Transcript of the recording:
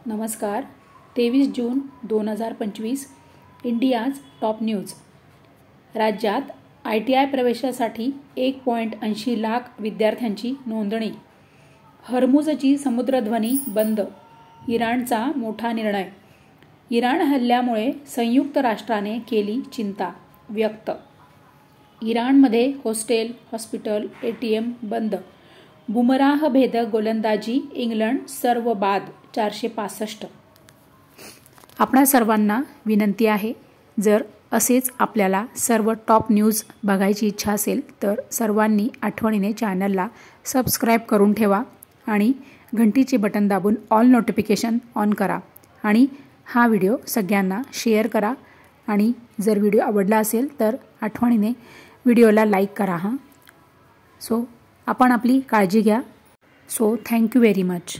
नमस्कार. 23 जून 2025 India's top news. राज्यात ITI प्रवेशासाठी 1.80 लाख विद्यार्थ्यांची नोंदणी. हर्मुझची समुद्रध्वनी बंद. इराणचा मोठा निर्णय. इराण हल्ल्यामुळे संयुक्त राष्ट्राने केली चिंता व्यक्त. इराणमध्ये हॉस्टेल, हॉस्पिटल, ATM बंद. बुमराह भेदक गोलंदाजी, इंग्लंड सर्व बाद 465. आपणा सर्वांना विनंती आहे, जर असेच आपल्याला सर्व टॉप न्यूज बघायची इच्छा असेल तर सर्वांनी आठवणीने चॅनलला सबस्क्राईब करून ठेवा आणि घंटीचे बटन दाबून ऑल नोटिफिकेशन ऑन करा आणि हा व्हिडिओ सगळ्यांना शेअर करा. आणि जर व्हिडिओ आवडला असेल तर आठवणीने व्हिडिओला लाईक करा. सो आपण आपली काळजी घ्या. So thank you very much.